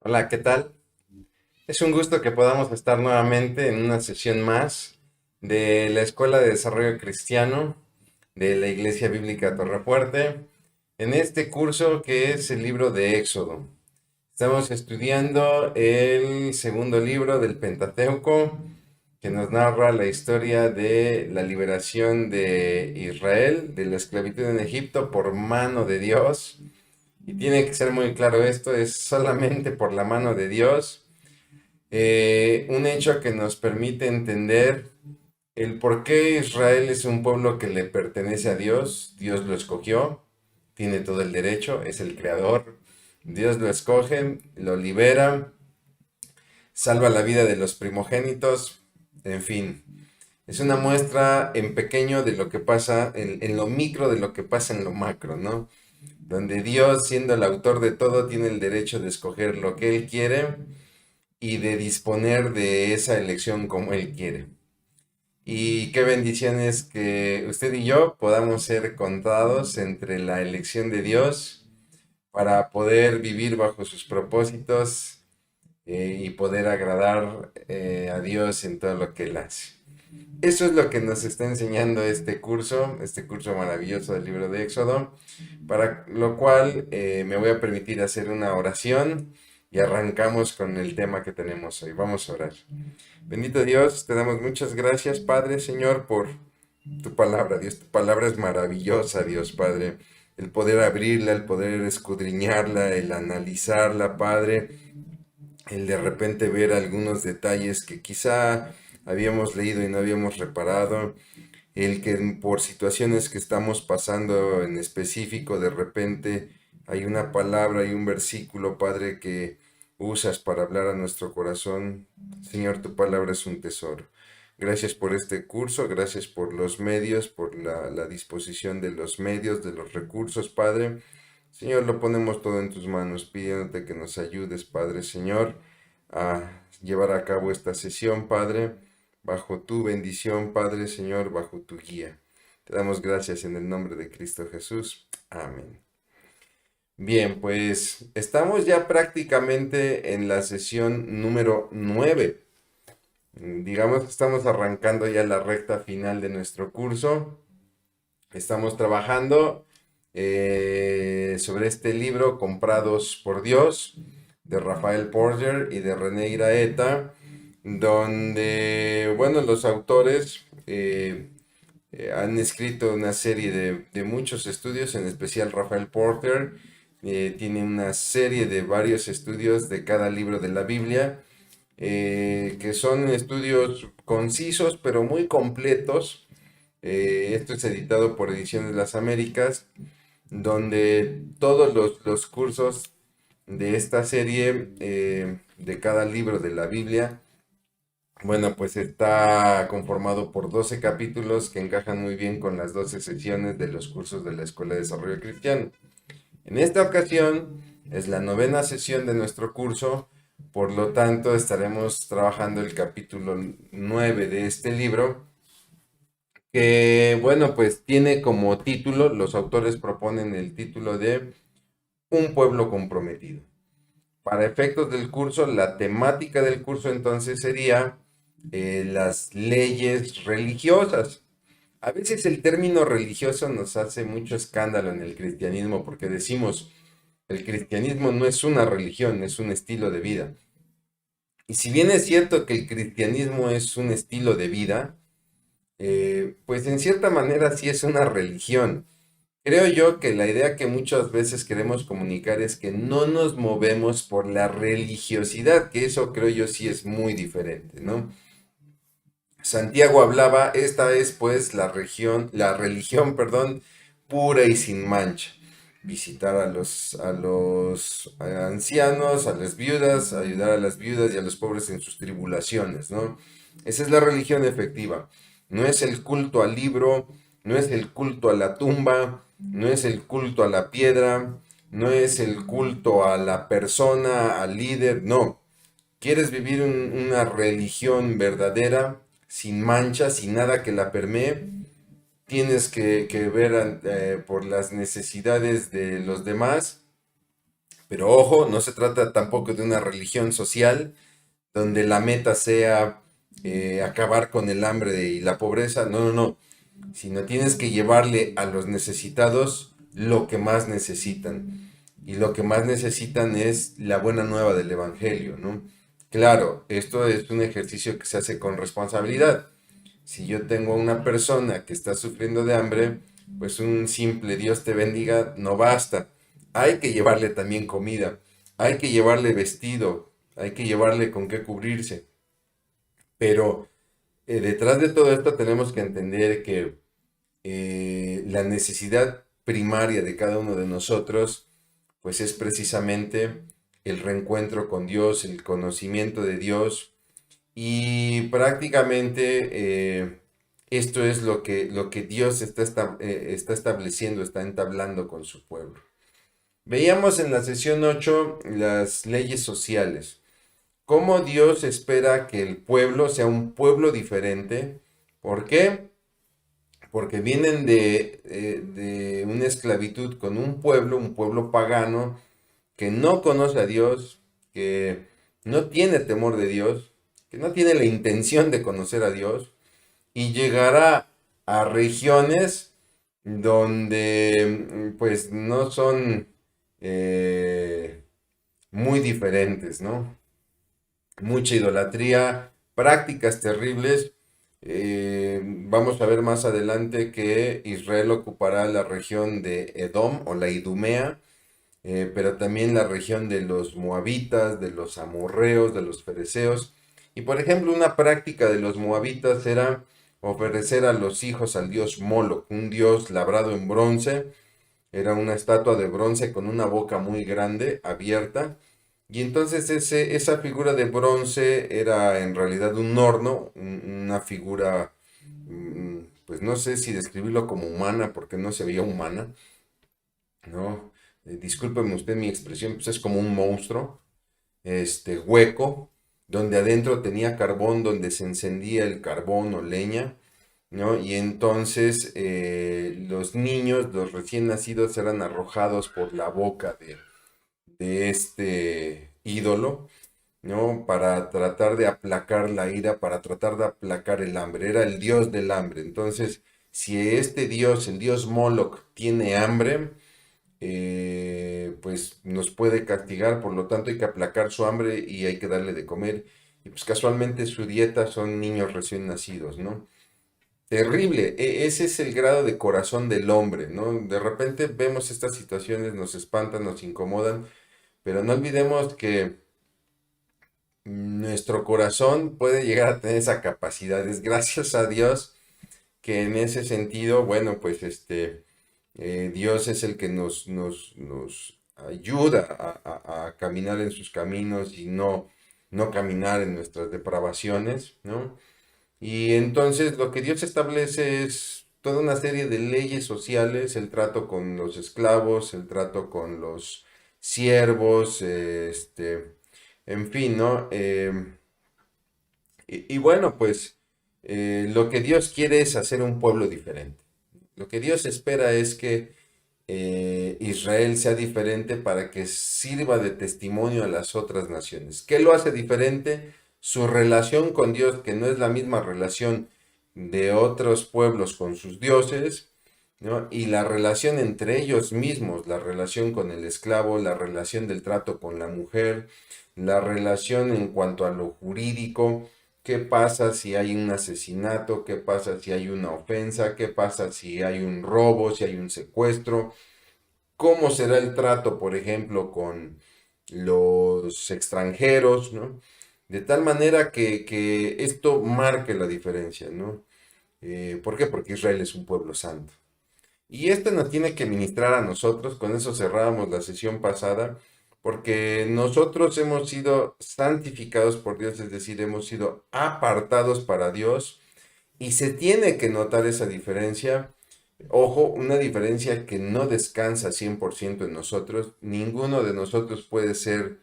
Hola, ¿qué tal? Es un gusto que podamos estar nuevamente en una sesión más de la Escuela de Desarrollo Cristiano de la Iglesia Bíblica Torrefuerte, en este curso que es el libro de Éxodo. Estamos estudiando el segundo libro del Pentateuco, que nos narra la historia de la liberación de Israel de la esclavitud en Egipto por mano de Dios. Y tiene que ser muy claro esto, es solamente por la mano de Dios. Un hecho que nos permite entender el por qué Israel es un pueblo que le pertenece a Dios. Dios lo escogió, tiene todo el derecho, es el creador. Dios lo escoge, lo libera, salva la vida de los primogénitos, en fin. Es una muestra en pequeño de lo que pasa, en lo micro de lo que pasa en lo macro, ¿no? Donde Dios, siendo el autor de todo, tiene el derecho de escoger lo que Él quiere y de disponer de esa elección como Él quiere. Y qué bendición es que usted y yo podamos ser contados entre la elección de Dios para poder vivir bajo sus propósitos y poder agradar a Dios en todo lo que Él hace. Eso es lo que nos está enseñando este curso maravilloso del libro de Éxodo, para lo cual me voy a permitir hacer una oración y arrancamos con el tema que tenemos hoy. Vamos a orar. Bendito Dios, te damos muchas gracias, Padre, Señor, por tu palabra. Dios, tu palabra es maravillosa, Dios, Padre. El poder abrirla, el poder escudriñarla, el analizarla, Padre, el de repente ver algunos detalles que quizá habíamos leído y no habíamos reparado, el que por situaciones que estamos pasando en específico, de repente hay una palabra y un versículo, Padre, que usas para hablar a nuestro corazón. Señor, tu palabra es un tesoro. Gracias por este curso, gracias por los medios, por la disposición de los medios, de los recursos, Padre. Señor, lo ponemos todo en tus manos, pidiéndote que nos ayudes, Padre, Señor, a llevar a cabo esta sesión, Padre, bajo tu bendición, Padre, Señor, bajo tu guía. Te damos gracias en el nombre de Cristo Jesús. Amén. Bien, pues estamos ya prácticamente en la sesión número 9. Digamos que estamos arrancando ya la recta final de nuestro curso. Estamos trabajando sobre este libro, Comprados por Dios, de Rafael Porter y de René Iraeta, donde, bueno, los autores han escrito una serie de muchos estudios, en especial Rafael Porter tiene una serie de varios estudios de cada libro de la Biblia, que son estudios concisos pero muy completos. Esto es editado por Ediciones Las Américas, donde todos los cursos de esta serie, de cada libro de la Biblia, bueno, pues está conformado por 12 capítulos que encajan muy bien con las 12 secciones de los cursos de la Escuela de Desarrollo Cristiano. En esta ocasión es la novena sesión de nuestro curso, por lo tanto estaremos trabajando el capítulo 9 de este libro, que bueno, pues tiene como título, los autores proponen el título de Un pueblo comprometido. Para efectos del curso, la temática del curso entonces sería las leyes religiosas. A veces el término religioso nos hace mucho escándalo en el cristianismo porque decimos, el cristianismo no es una religión, es un estilo de vida. Y si bien es cierto que el cristianismo es un estilo de vida, pues en cierta manera sí es una religión. Creo yo que la idea que muchas veces queremos comunicar es que no nos movemos por la religiosidad, que eso creo yo sí es muy diferente, ¿no? Santiago hablaba, esta es pues la religión, perdón, pura y sin mancha. Visitar a los ancianos, a las viudas, ayudar a las viudas y a los pobres en sus tribulaciones, ¿no? Esa es la religión efectiva. No es el culto al libro, no es el culto a la tumba, no es el culto a la piedra, no es el culto a la persona, al líder, no. ¿Quieres vivir una religión verdadera, sin mancha, sin nada que la permee? Tienes que ver por las necesidades de los demás Pero ojo, no se trata tampoco de una religión social donde la meta sea acabar con el hambre y la pobreza. No, no, no. Sino tienes que llevarle a los necesitados lo que más necesitan. Y lo que más necesitan es la buena nueva del Evangelio, ¿no? Claro, esto es un ejercicio que se hace con responsabilidad. Si yo tengo a una persona que está sufriendo de hambre, pues un simple Dios te bendiga no basta. Hay que llevarle también comida, hay que llevarle vestido, hay que llevarle con qué cubrirse. Pero detrás de todo esto tenemos que entender que la necesidad primaria de cada uno de nosotros, pues es precisamente el reencuentro con Dios, el conocimiento de Dios y prácticamente esto es lo que Dios está estableciendo, está entablando con su pueblo. Veíamos en la sesión 8 las leyes sociales. Cómo Dios espera que el pueblo sea un pueblo diferente. ¿Por qué? Porque vienen de una esclavitud con un pueblo pagano, que no conoce a Dios, que no tiene temor de Dios, que no tiene la intención de conocer a Dios, y llegará a regiones donde pues no son muy diferentes, ¿no? Mucha idolatría, prácticas terribles. Vamos a ver más adelante que Israel ocupará la región de Edom o la Idumea, pero también la región de los moabitas, de los amorreos, de los fereceos. Y por ejemplo, una práctica de los moabitas era ofrecer a los hijos al dios Moloch, un dios labrado en bronce. Era una estatua de bronce con una boca muy grande, abierta. Y entonces esa figura de bronce era en realidad un horno, una figura, pues no sé si describirlo como humana, porque no se veía humana, ¿no? Discúlpeme usted mi expresión, pues es como un monstruo, hueco, donde adentro tenía carbón, donde se encendía el carbón o leña, ¿no? Y entonces los niños, los recién nacidos, eran arrojados por la boca de este ídolo, ¿no? Para tratar de aplacar la ira, para tratar de aplacar el hambre. Era el dios del hambre. Entonces, si este dios, el dios Moloch, tiene hambre, pues nos puede castigar, por lo tanto hay que aplacar su hambre y hay que darle de comer. Y pues casualmente su dieta son niños recién nacidos, ¿no? Terrible, ese es el grado de corazón del hombre, ¿no? De repente vemos estas situaciones, nos espantan, nos incomodan, pero no olvidemos que nuestro corazón puede llegar a tener esa capacidad. Es gracias a Dios que en ese sentido, bueno, pues Dios es el que nos ayuda a caminar en sus caminos y no caminar en nuestras depravaciones, ¿no? Y entonces lo que Dios establece es toda una serie de leyes sociales, el trato con los esclavos, el trato con los siervos, en fin, ¿no? Y bueno, pues lo que Dios quiere es hacer un pueblo diferente. Lo que Dios espera es que Israel sea diferente para que sirva de testimonio a las otras naciones. ¿Qué lo hace diferente? Su relación con Dios, que no es la misma relación de otros pueblos con sus dioses, ¿no? Y la relación entre ellos mismos, la relación con el esclavo, la relación del trato con la mujer, la relación en cuanto a lo jurídico. ¿Qué pasa si hay un asesinato? ¿Qué pasa si hay una ofensa? ¿Qué pasa si hay un robo, si hay un secuestro? ¿Cómo será el trato, por ejemplo, con los extranjeros, ¿no? De tal manera que esto marque la diferencia, ¿no? ¿Por qué? Porque Israel es un pueblo santo. Y esto nos tiene que ministrar a nosotros, con eso cerrábamos la sesión pasada, porque nosotros hemos sido santificados por Dios, es decir, hemos sido apartados para Dios, y se tiene que notar esa diferencia. Ojo, una diferencia que no descansa 100% en nosotros. Ninguno de nosotros puede ser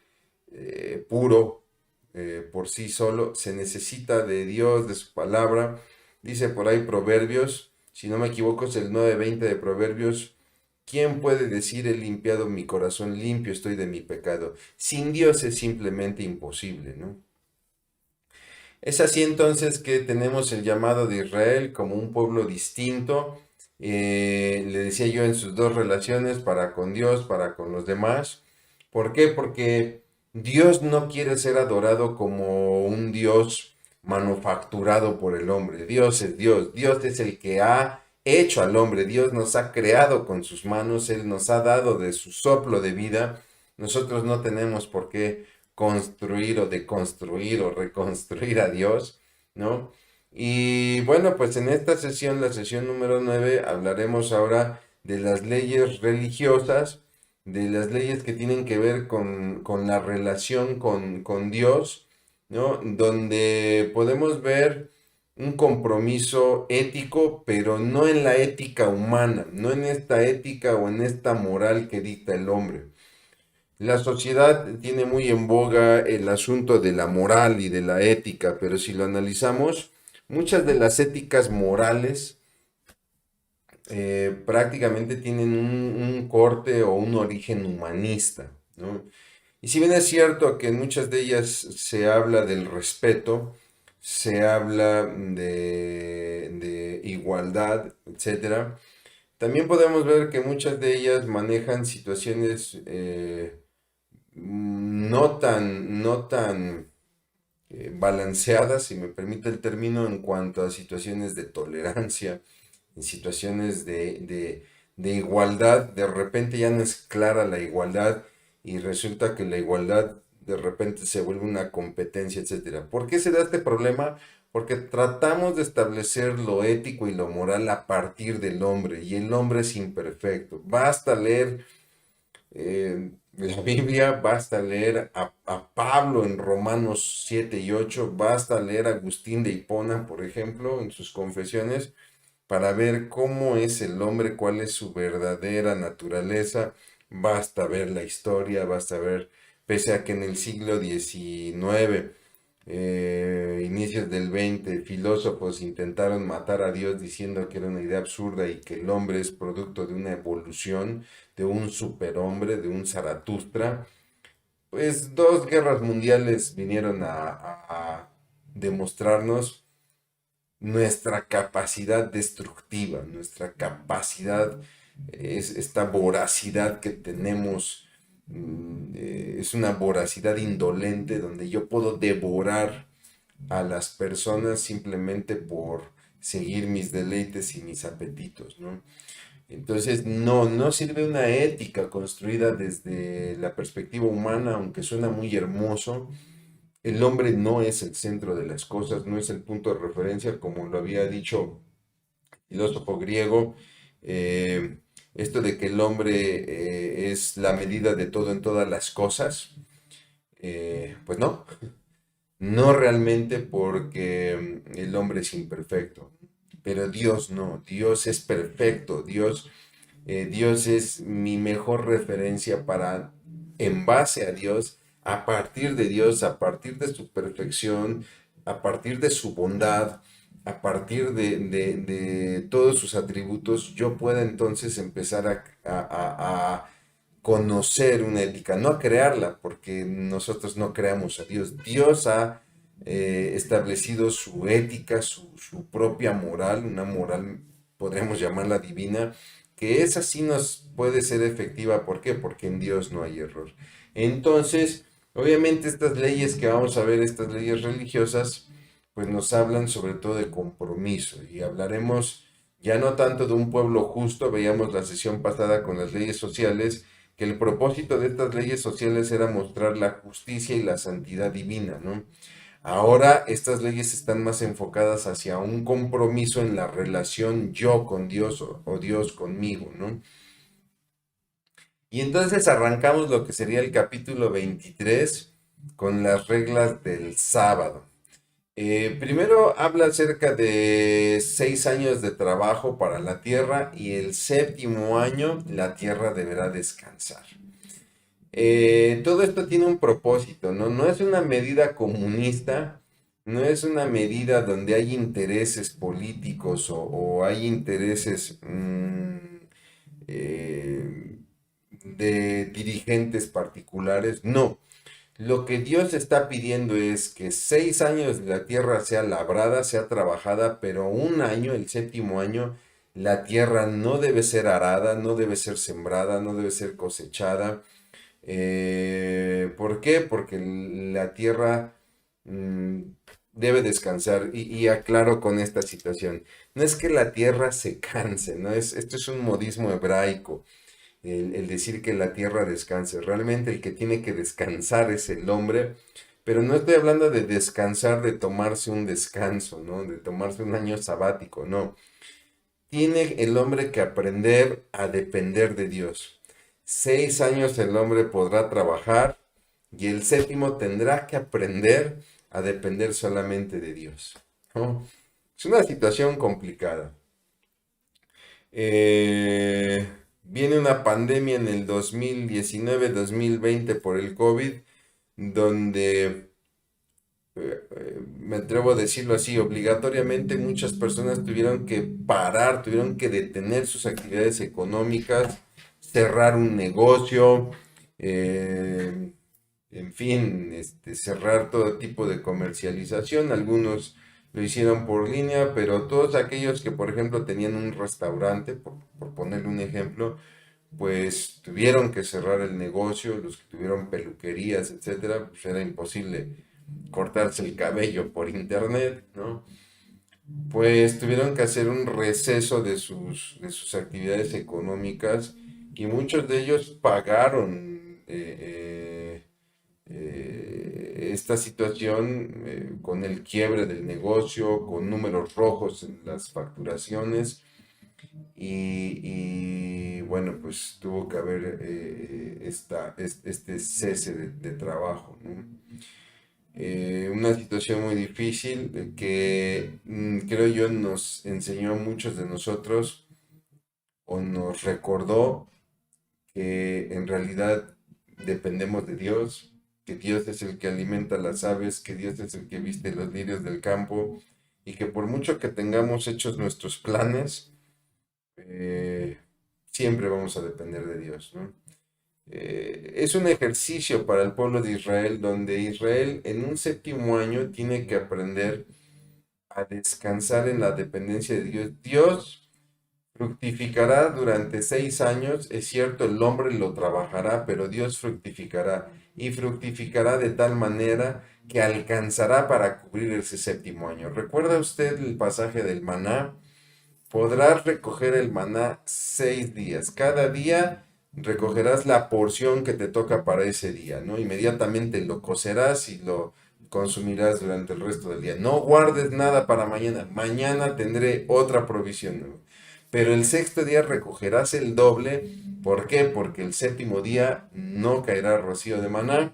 puro por sí solo. Se necesita de Dios, de su palabra. Dice por ahí Proverbios, si no me equivoco es el 9:20 de Proverbios. ¿Quién puede decir he limpiado mi corazón, limpio estoy de mi pecado? Sin Dios es simplemente imposible, ¿no? Es así entonces que tenemos el llamado de Israel como un pueblo distinto. Le decía yo en sus dos relaciones, para con Dios, para con los demás. ¿Por qué? Porque Dios no quiere ser adorado como un Dios manufacturado por el hombre. Dios es Dios. Dios es el que ha hecho al hombre. Dios nos ha creado con sus manos. Él nos ha dado de su soplo de vida. Nosotros no tenemos por qué construir o deconstruir o reconstruir a Dios, ¿no? Y bueno, pues en esta sesión, la sesión número 9, hablaremos ahora de las leyes religiosas, de las leyes que tienen que ver con la relación con Dios, ¿no? Donde podemos ver un compromiso ético, pero no en la ética humana, no en esta ética o en esta moral que dicta el hombre. La sociedad tiene muy en boga el asunto de la moral y de la ética, pero si lo analizamos, muchas de las éticas morales prácticamente tienen un corte o un origen humanista, ¿no? Y si bien es cierto que en muchas de ellas se habla del respeto, se habla de igualdad, etcétera, también podemos ver que muchas de ellas manejan situaciones no tan balanceadas, si me permite el término, en cuanto a situaciones de tolerancia, en situaciones de igualdad. De repente ya no es clara la igualdad y resulta que la igualdad de repente se vuelve una competencia, etcétera. ¿Por qué se da este problema? Porque tratamos de establecer lo ético y lo moral a partir del hombre, y el hombre es imperfecto. Basta leer la Biblia, basta leer a Pablo en Romanos 7 y 8, basta leer a Agustín de Hipona, por ejemplo, en sus confesiones, para ver cómo es el hombre, cuál es su verdadera naturaleza. Basta ver la historia, basta ver, pese a que en el siglo XIX, inicios del XX, filósofos intentaron matar a Dios diciendo que era una idea absurda y que el hombre es producto de una evolución, de un superhombre, de un Zaratustra. Pues dos guerras mundiales vinieron a demostrarnos nuestra capacidad destructiva, nuestra capacidad, es esta voracidad que tenemos, es una voracidad indolente donde yo puedo devorar a las personas simplemente por seguir mis deleites y mis apetitos, ¿no? Entonces, no sirve una ética construida desde la perspectiva humana, aunque suena muy hermoso. El hombre no es el centro de las cosas, no es el punto de referencia, como lo había dicho el filósofo griego. eh, Esto de que el hombre es la medida de todo en todas las cosas, pues no realmente, porque el hombre es imperfecto, pero Dios no, Dios es perfecto, Dios es mi mejor referencia para, en base a Dios, a partir de Dios, a partir de su perfección, a partir de su bondad, a partir de todos sus atributos, yo pueda entonces empezar a conocer una ética, no a crearla, porque nosotros no creamos a Dios. Dios ha establecido su ética, su propia moral, una moral, podríamos llamarla divina, que esa sí nos puede ser efectiva. ¿Por qué? Porque en Dios no hay error. Entonces, obviamente estas leyes que vamos a ver, estas leyes religiosas, pues nos hablan sobre todo de compromiso, y hablaremos ya no tanto de un pueblo justo. Veíamos la sesión pasada con las leyes sociales, que el propósito de estas leyes sociales era mostrar la justicia y la santidad divina, ¿no? Ahora estas leyes están más enfocadas hacia un compromiso en la relación yo con Dios o Dios conmigo, ¿no? Y entonces arrancamos lo que sería el capítulo 23 con las reglas del sábado. Primero habla acerca de 6 años de trabajo para la tierra, y el séptimo año la tierra deberá descansar. Todo esto tiene un propósito, ¿no? No es una medida comunista, no es una medida donde hay intereses políticos o hay intereses eh, de dirigentes particulares. No, lo que Dios está pidiendo es que 6 años la tierra sea labrada, sea trabajada, pero un año, el séptimo año, la tierra no debe ser arada, no debe ser sembrada, no debe ser cosechada. ¿Por qué? Porque la tierra mm, debe descansar. Y aclaro con esta situación. No es que la tierra se canse, ¿no? Esto es un modismo hebraico el decir que la tierra descanse. Realmente el que tiene que descansar es el hombre, pero no estoy hablando de descansar, de tomarse un descanso, ¿no? De tomarse un año sabático, no. Tiene el hombre que aprender a depender de Dios. 6 años el hombre podrá trabajar y el séptimo tendrá que aprender a depender solamente de Dios, ¿no? Es una situación complicada. Eh, Viene una pandemia en el 2019-2020 por el COVID, donde, me atrevo a decirlo así, obligatoriamente muchas personas tuvieron que parar, tuvieron que detener sus actividades económicas, cerrar un negocio, eh, en fin, cerrar todo tipo de comercialización. Algunos lo hicieron por línea, pero todos aquellos que, por ejemplo, tenían un restaurante, por ponerle un ejemplo, pues tuvieron que cerrar el negocio. Los que tuvieron peluquerías, etcétera, pues era imposible cortarse el cabello por internet, ¿no? Pues tuvieron que hacer un receso de sus actividades económicas y muchos de ellos pagaron esta situación con el quiebre del negocio, con números rojos en las facturaciones y, bueno, pues tuvo que haber este cese de trabajo, ¿no? Una situación muy difícil que creo yo nos enseñó a muchos de nosotros o nos recordó que en realidad dependemos de Dios, que Dios es el que alimenta las aves, que Dios es el que viste los lirios del campo y que por mucho que tengamos hechos nuestros planes, eh, siempre vamos a depender de Dios, ¿no? Es un ejercicio para el pueblo de Israel donde Israel en un séptimo año tiene que aprender a descansar en la dependencia de Dios. Dios fructificará durante 6 años, es cierto, el hombre lo trabajará, pero Dios fructificará y fructificará de tal manera que alcanzará para cubrir ese séptimo año. ¿Recuerda usted el pasaje del maná? Podrás recoger el maná 6 días. Cada día recogerás la porción que te toca para ese día, ¿no? Inmediatamente lo cocerás y lo consumirás durante el resto del día. No guardes nada para mañana. Mañana tendré otra provisión, ¿no? Pero el sexto día recogerás el doble. ¿Por qué? Porque el séptimo día no caerá rocío de maná.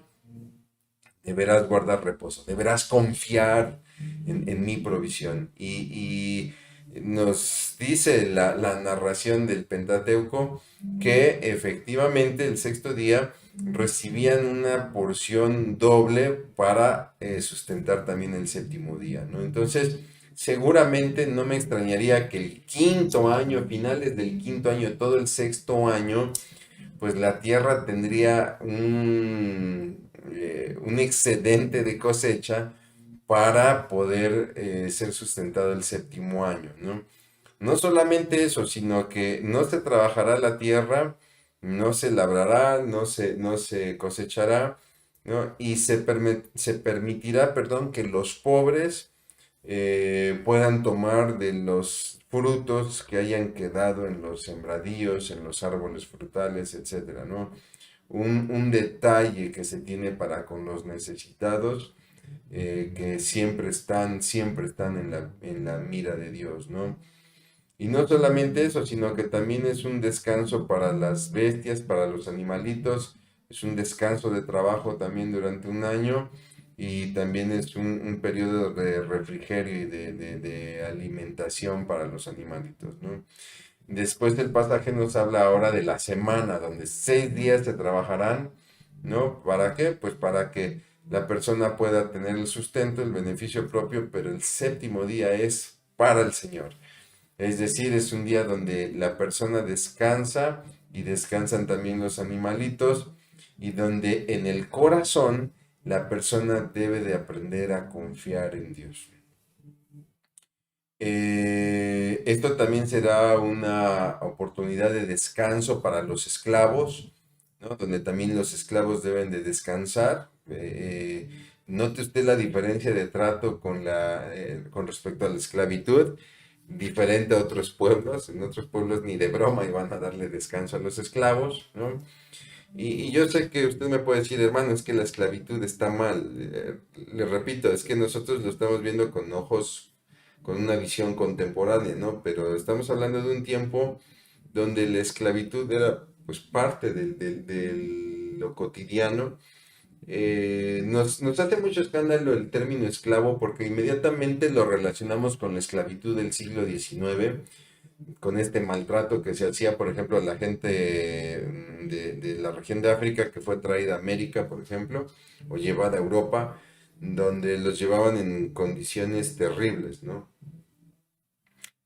Deberás guardar reposo. Deberás confiar en mi provisión. Y nos dice la narración del Pentateuco que efectivamente el sexto día recibían una porción doble para sustentar también el séptimo día, ¿no? Entonces, seguramente no me extrañaría que el quinto año, finales del quinto año, todo el sexto año, pues la tierra tendría un excedente de cosecha para poder ser sustentado el séptimo año, ¿no? No solamente eso, sino que no se trabajará la tierra, no se labrará, no se cosechará, ¿no? Y se permitirá, perdón, que los pobres puedan tomar de los frutos que hayan quedado en los sembradíos, en los árboles frutales, etcétera, ¿no? Un detalle que se tiene para con los necesitados, que siempre están en la mira de Dios, ¿no? Y no solamente eso, sino que también es un descanso para las bestias, para los animalitos, es un descanso de trabajo también durante un año y también es un periodo de refrigerio y de alimentación para los animalitos, ¿no? Después del pasaje nos habla ahora de la semana, donde 6 días se trabajarán, ¿no? ¿Para qué? Pues para que la persona pueda tener el sustento, el beneficio propio, pero el séptimo día es para el Señor. Es decir, es un día donde la persona descansa y descansan también los animalitos y donde en el corazón la persona debe de aprender a confiar en Dios. Esto también será una oportunidad de descanso para los esclavos, ¿no? Donde también los esclavos deben de descansar. Note usted la diferencia de trato con respecto a la esclavitud, diferente a otros pueblos. En otros pueblos ni de broma iban a darle descanso a los esclavos, ¿no? Y yo sé que usted me puede decir, hermano, es que la esclavitud está mal. Le repito, es que nosotros lo estamos viendo con ojos, con una visión contemporánea, ¿no? Pero estamos hablando de un tiempo donde la esclavitud era pues parte de lo cotidiano. Nos hace mucho escándalo el término esclavo porque inmediatamente lo relacionamos con la esclavitud del siglo XIX, con este maltrato que se hacía, por ejemplo, a la gente de la región de África que fue traída a América, por ejemplo, o llevada a Europa, donde los llevaban en condiciones terribles, ¿no?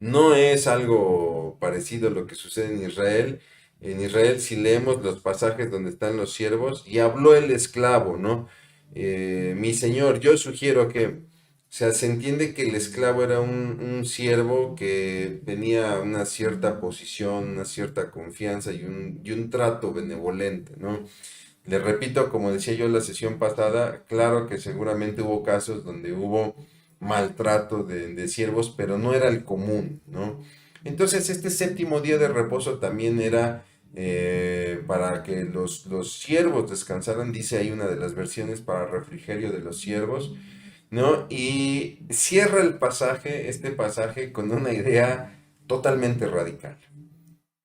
No es algo parecido a lo que sucede en Israel. En Israel, si leemos los pasajes donde están los siervos, y habló el esclavo, ¿no? Mi señor, yo sugiero que, o sea, se entiende que el esclavo era un siervo que tenía una cierta posición, una cierta confianza y un trato benevolente, ¿no? Le repito, como decía yo en la sesión pasada, claro que seguramente hubo casos donde hubo maltrato de siervos, pero no era el común, ¿no? Entonces, este séptimo día de reposo también era para que los siervos descansaran, dice ahí una de las versiones para refrigerio de los siervos, ¿no? Y cierra el pasaje, este pasaje, con una idea totalmente radical.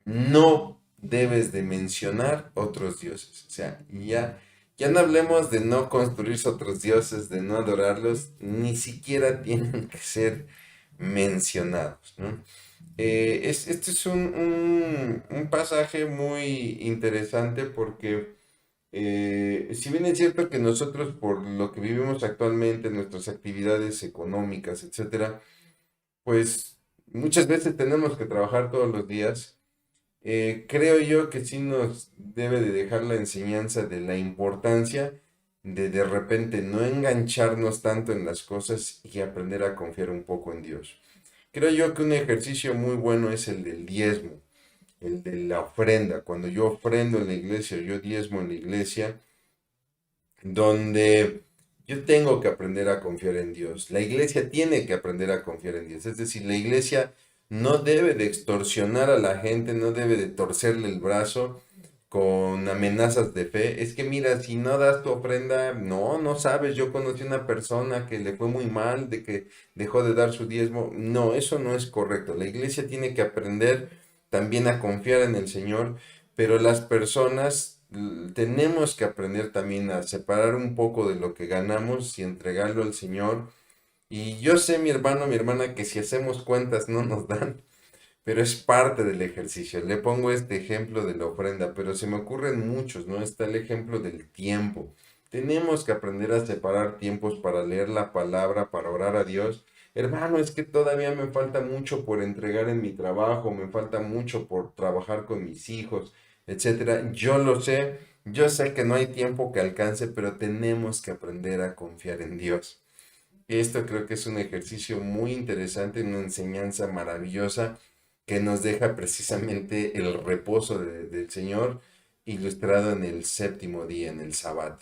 No debes de mencionar otros dioses. O sea, ya no hablemos de no construir otros dioses, de no adorarlos, ni siquiera tienen que ser mencionados, ¿no? Este es un pasaje muy interesante porque si bien es cierto que nosotros por lo que vivimos actualmente, nuestras actividades económicas, etcétera, pues muchas veces tenemos que trabajar todos los días. Creo yo que sí nos debe de dejar la enseñanza de la importancia de repente no engancharnos tanto en las cosas y aprender a confiar un poco en Dios. Creo yo que un ejercicio muy bueno es el del diezmo, el de la ofrenda. Cuando yo ofrendo en la iglesia, yo diezmo en la iglesia, donde yo tengo que aprender a confiar en Dios. La iglesia tiene que aprender a confiar en Dios. Es decir, la iglesia no debe de extorsionar a la gente, no debe de torcerle el brazo con amenazas de fe. Es que mira, si no das tu ofrenda, no sabes, yo conocí una persona que le fue muy mal, de que dejó de dar su diezmo. No, eso no es correcto. La iglesia tiene que aprender también a confiar en el Señor, pero las personas tenemos que aprender también a separar un poco de lo que ganamos y entregarlo al Señor. Y yo sé, mi hermano, mi hermana, que si hacemos cuentas no nos dan, pero es parte del ejercicio. Le pongo este ejemplo de la ofrenda, pero se me ocurren muchos, ¿no? Está el ejemplo del tiempo. Tenemos que aprender a separar tiempos para leer la palabra, para orar a Dios. Hermano, es que todavía me falta mucho por entregar en mi trabajo, me falta mucho por trabajar con mis hijos, etcétera. Yo lo sé, yo sé que no hay tiempo que alcance, pero tenemos que aprender a confiar en Dios. Esto creo que es un ejercicio muy interesante, una enseñanza maravillosa que nos deja precisamente el reposo del Señor ilustrado en el séptimo día, en el Sabbat.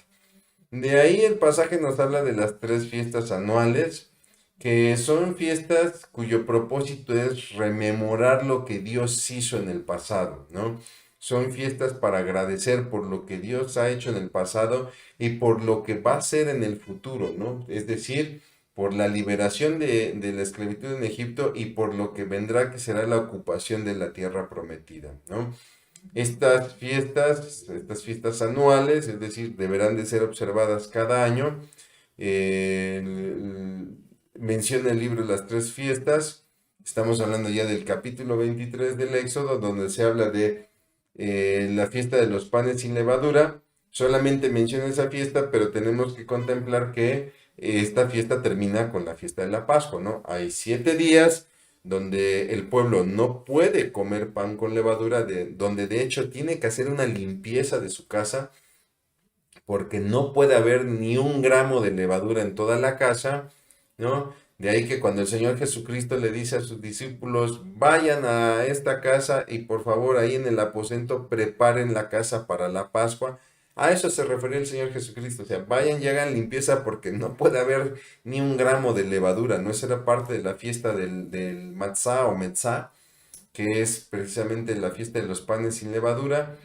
De ahí el pasaje nos habla de las tres fiestas anuales, que son fiestas cuyo propósito es rememorar lo que Dios hizo en el pasado, ¿no? Son fiestas para agradecer por lo que Dios ha hecho en el pasado y por lo que va a hacer en el futuro, ¿no? Es decir, por la liberación de la esclavitud en Egipto y por lo que vendrá, que será la ocupación de la tierra prometida, ¿no? Estas fiestas anuales, es decir, deberán de ser observadas cada año. Menciona el libro las tres fiestas. Estamos hablando ya del capítulo 23 del Éxodo, donde se habla de la fiesta de los panes sin levadura. Solamente menciona esa fiesta, pero tenemos que contemplar que esta fiesta termina con la fiesta de la Pascua, ¿no? Hay 7 días donde el pueblo no puede comer pan con levadura, donde de hecho tiene que hacer una limpieza de su casa, porque no puede haber ni un gramo de levadura en toda la casa, ¿no? De ahí que cuando el Señor Jesucristo le dice a sus discípulos, vayan a esta casa y por favor ahí en el aposento preparen la casa para la Pascua. A eso se refería el Señor Jesucristo, o sea, vayan y hagan limpieza porque no puede haber ni un gramo de levadura, ¿no? Esa era parte de la fiesta del Matzah o Metzá, que es precisamente la fiesta de los panes sin levadura.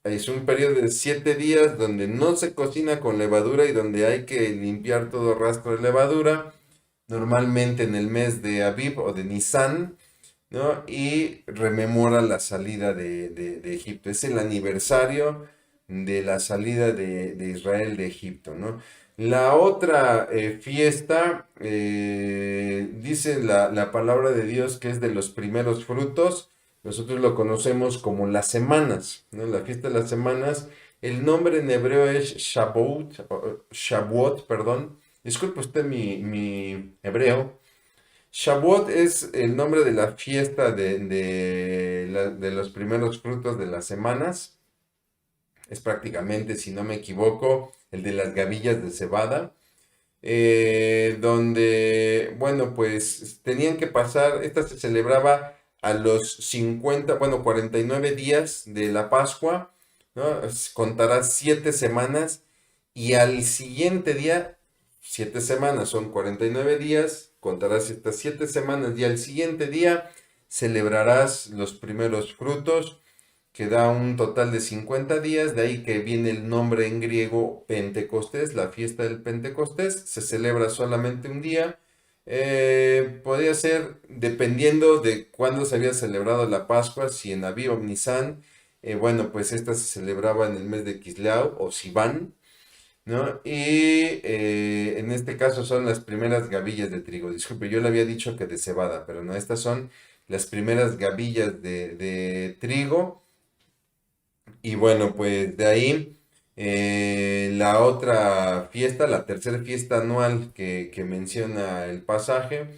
Es un periodo de 7 días donde no se cocina con levadura y donde hay que limpiar todo rastro de levadura, normalmente en el mes de Aviv o de Nisan, ¿no? Y rememora la salida de Egipto. Es el aniversario de la salida de Israel de Egipto, ¿no? La otra fiesta, dice la palabra de Dios que es de los primeros frutos. Nosotros lo conocemos como las semanas, ¿no? La fiesta de las semanas. El nombre en hebreo es Shavuot, perdón. Disculpe usted mi hebreo. Shavuot es el nombre de la fiesta de los primeros frutos de las semanas. Es prácticamente, si no me equivoco, el de las gavillas de cebada. Donde, bueno, pues tenían que pasar, esta se celebraba a los 50, bueno, 49 días de la Pascua, ¿no? Contará 7 semanas y al siguiente día, 7 semanas son 49 días, contarás estas 7 semanas y al siguiente día celebrarás los primeros frutos, que da un total de 50 días, de ahí que viene el nombre en griego Pentecostés, la fiesta del Pentecostés, se celebra solamente un día. Podría ser, dependiendo de cuándo se había celebrado la Pascua, si en Aviv o Nisan, bueno, pues esta se celebraba en el mes de Kislev o Sivan, ¿no? Y en este caso son las primeras gavillas de trigo. Disculpe, yo le había dicho que de cebada, pero no, estas son las primeras gavillas de trigo. Y bueno, pues de ahí la otra fiesta, la tercera fiesta anual que menciona el pasaje,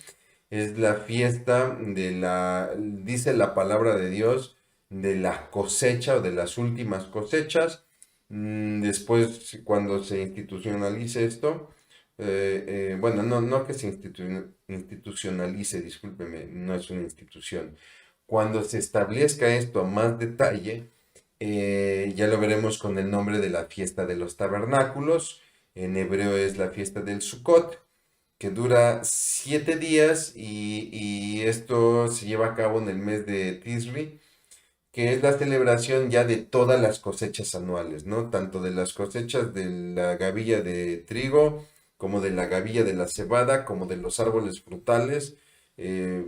es la fiesta dice la palabra de Dios, de la cosecha o de las últimas cosechas. Después, cuando se institucionalice esto, bueno, no que se institucionalice, discúlpeme, no es una institución. Cuando se establezca esto a más detalle, ya lo veremos con el nombre de la fiesta de los tabernáculos. En hebreo es la fiesta del Sukkot, que dura 7 días y esto se lleva a cabo en el mes de Tisri, que es la celebración ya de todas las cosechas anuales, ¿no? Tanto de las cosechas de la gavilla de trigo, como de la gavilla de la cebada, como de los árboles frutales. Eh,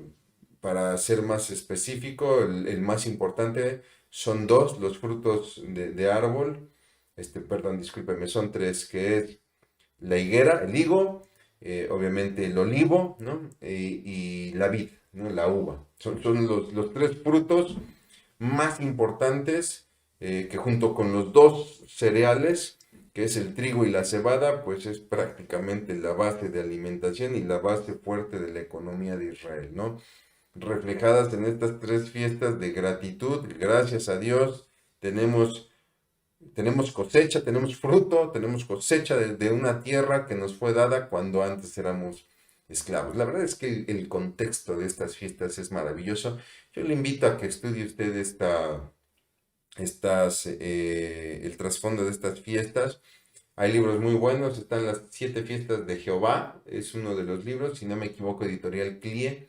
para ser más específico, el más importante son dos, los frutos de árbol, perdón, discúlpeme, son tres, que es la higuera, el higo, obviamente el olivo, ¿no? Y la vid, ¿no? La uva. Son los tres frutos más importantes, que junto con los dos cereales, que es el trigo y la cebada, pues es prácticamente la base de alimentación y la base fuerte de la economía de Israel, ¿no? Reflejadas en estas tres fiestas de gratitud, gracias a Dios, tenemos cosecha, tenemos fruto, tenemos cosecha de una tierra que nos fue dada cuando antes éramos esclavos. La verdad es que el contexto de estas fiestas es maravilloso. Yo le invito a que estudie usted el trasfondo de estas fiestas. Hay libros muy buenos, están las 7 fiestas de Jehová, es uno de los libros, si no me equivoco, editorial CLIE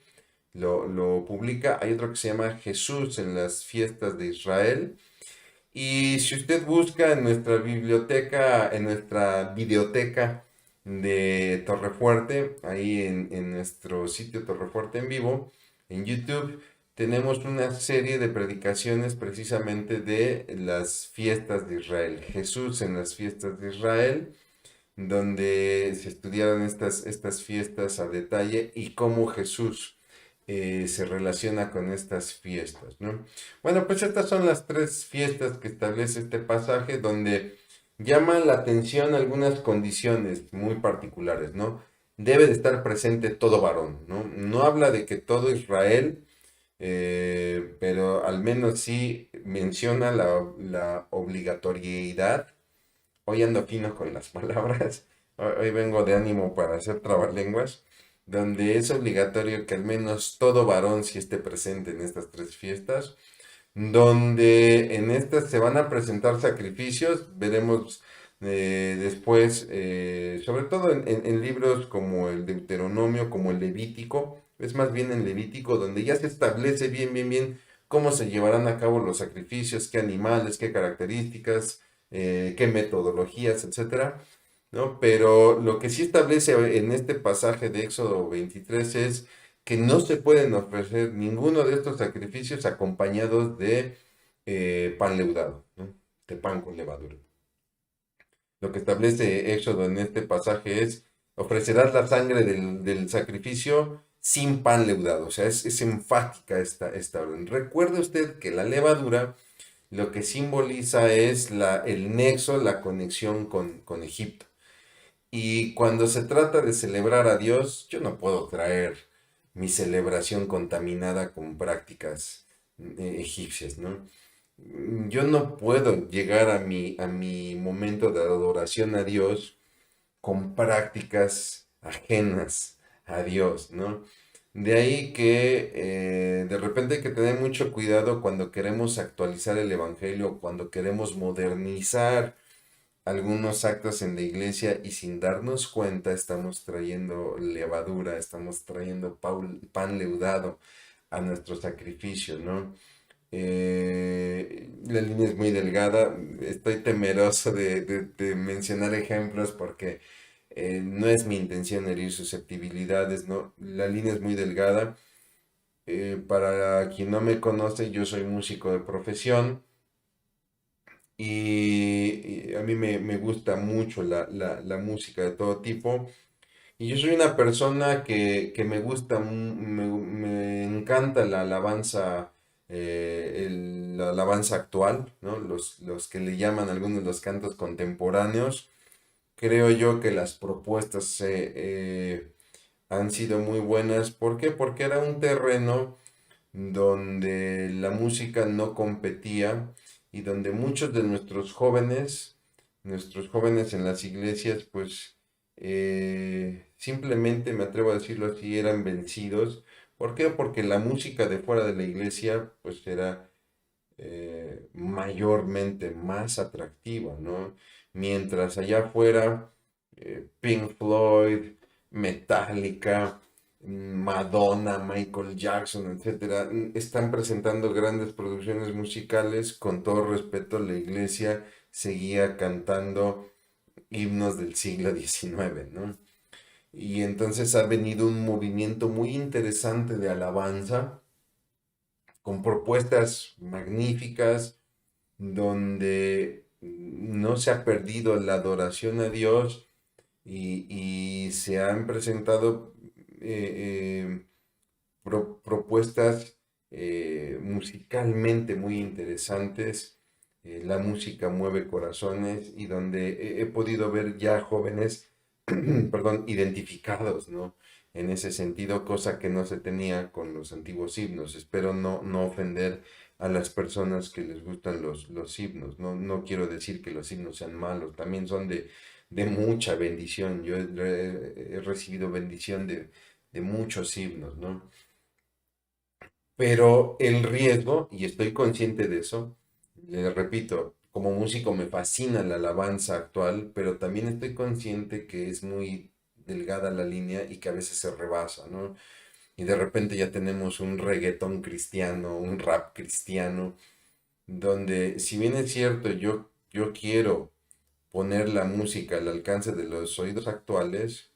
lo publica. Hay otro que se llama Jesús en las fiestas de Israel. Y si usted busca en nuestra biblioteca, en nuestra videoteca de Torrefuerte, ahí en nuestro sitio Torrefuerte en Vivo, en YouTube, tenemos una serie de predicaciones precisamente de las fiestas de Israel. Jesús en las fiestas de Israel, donde se estudiaron estas fiestas a detalle y cómo Jesús se relaciona con estas fiestas, ¿no? Bueno, pues estas son las tres fiestas que establece este pasaje, donde llaman la atención algunas condiciones muy particulares, ¿no? debe de estar presente todo varón, ¿no? No habla de que todo Israel, pero al menos sí menciona la obligatoriedad. Hoy ando fino con las palabras. Hoy vengo de ánimo para hacer trabalenguas, donde es obligatorio que al menos todo varón sí esté presente en estas tres fiestas, donde en estas se van a presentar sacrificios. Veremos después, sobre todo en libros como el Deuteronomio, como el Levítico, es más bien en Levítico, donde ya se establece bien cómo se llevarán a cabo los sacrificios, qué animales, qué características, qué metodologías, etcétera, ¿no? Pero lo que sí establece en este pasaje de Éxodo 23 es que no se pueden ofrecer ninguno de estos sacrificios acompañados de pan leudado, ¿no? De pan con levadura. Lo que establece Éxodo en este pasaje es: ofrecerás la sangre del sacrificio sin pan leudado. O sea, es enfática esta orden. Recuerde usted que la levadura lo que simboliza es el nexo, la conexión con Egipto. Y cuando se trata de celebrar a Dios, yo no puedo traer mi celebración contaminada con prácticas egipcias, ¿no? Yo no puedo llegar a mi momento de adoración a Dios con prácticas ajenas a Dios, ¿no? De ahí que de repente hay que tener mucho cuidado cuando queremos actualizar el Evangelio, cuando queremos modernizar algunos actos en la iglesia y sin darnos cuenta estamos trayendo levadura, estamos trayendo pan leudado a nuestro sacrificio, ¿no? La línea es muy delgada, estoy temeroso de mencionar ejemplos porque no es mi intención herir susceptibilidades, ¿no? La línea es muy delgada. Para quien no me conoce, yo soy músico de profesión. Y a mí me gusta mucho la música de todo tipo. Y yo soy una persona que me gusta, me encanta la alabanza, la alabanza actual, ¿no? Los que le llaman algunos los cantos contemporáneos. Creo yo que las propuestas han sido muy buenas. ¿Por qué? Porque era un terreno donde la música no competía y donde muchos de nuestros jóvenes en las iglesias, pues simplemente, me atrevo a decirlo así, eran vencidos. ¿Por qué? Porque la música de fuera de la iglesia, pues era mayormente más atractiva, ¿no? Mientras allá afuera, Pink Floyd, Metallica, Madonna, Michael Jackson, etcétera, están presentando grandes producciones musicales. Con todo respeto, la iglesia seguía cantando himnos del siglo XIX, ¿no? Y entonces ha venido un movimiento muy interesante de alabanza, con propuestas magníficas, donde no se ha perdido la adoración a Dios y se han presentado propuestas musicalmente muy interesantes. La música mueve corazones y donde he podido ver ya jóvenes, perdón, identificados, ¿no? En ese sentido, cosa que no se tenía con los antiguos himnos. Espero no ofender a las personas que les gustan los himnos. No quiero decir que los himnos sean malos, también son de mucha bendición. Yo he recibido bendición de muchos himnos, ¿no? Pero el riesgo, y estoy consciente de eso, le repito, como músico me fascina la alabanza actual, pero también estoy consciente que es muy delgada la línea y que a veces se rebasa, ¿no? Y de repente ya tenemos un reggaetón cristiano, un rap cristiano, donde si bien es cierto, yo quiero poner la música al alcance de los oídos actuales,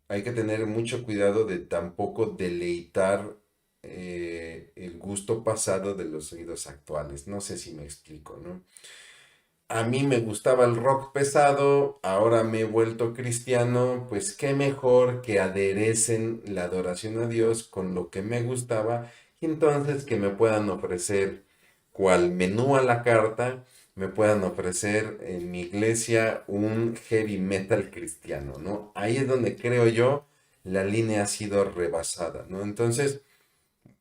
hay que tener mucho cuidado de tampoco deleitar el gusto pasado de los oídos actuales. No sé si me explico, ¿no? A mí me gustaba el rock pesado, ahora me he vuelto cristiano, pues qué mejor que aderecen la adoración a Dios con lo que me gustaba y entonces que me puedan ofrecer cual menú a la carta me puedan ofrecer en mi iglesia un heavy metal cristiano, ¿no? Ahí es donde creo yo la línea ha sido rebasada, ¿no? Entonces,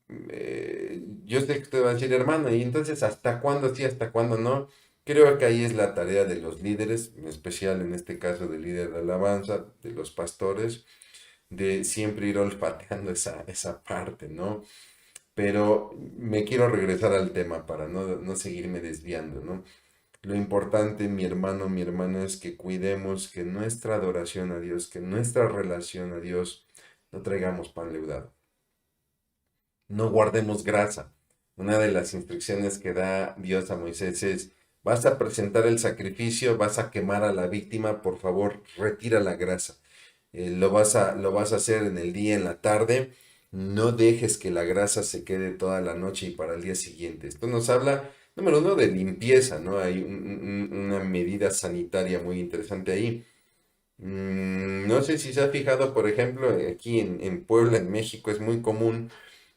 yo sé que te va a decir, hermano, y entonces, ¿hasta cuándo sí, hasta cuándo no? Creo que ahí es la tarea de los líderes, en especial en este caso del líder de alabanza, de los pastores, de siempre ir olfateando esa parte, ¿no? Pero me quiero regresar al tema para no seguirme desviando, ¿no? Lo importante, mi hermano, mi hermana, es que cuidemos que nuestra adoración a Dios, que nuestra relación a Dios, no traigamos pan leudado. No guardemos grasa. Una de las instrucciones que da Dios a Moisés es, vas a presentar el sacrificio, vas a quemar a la víctima, por favor, retira la grasa. Lo vas a hacer en el día, en la tarde. No dejes que la grasa se quede toda la noche y para el día siguiente. Esto nos habla, número uno, de limpieza, ¿no? Hay una medida sanitaria muy interesante ahí. No sé si se ha fijado, por ejemplo, aquí en Puebla, en México, es muy común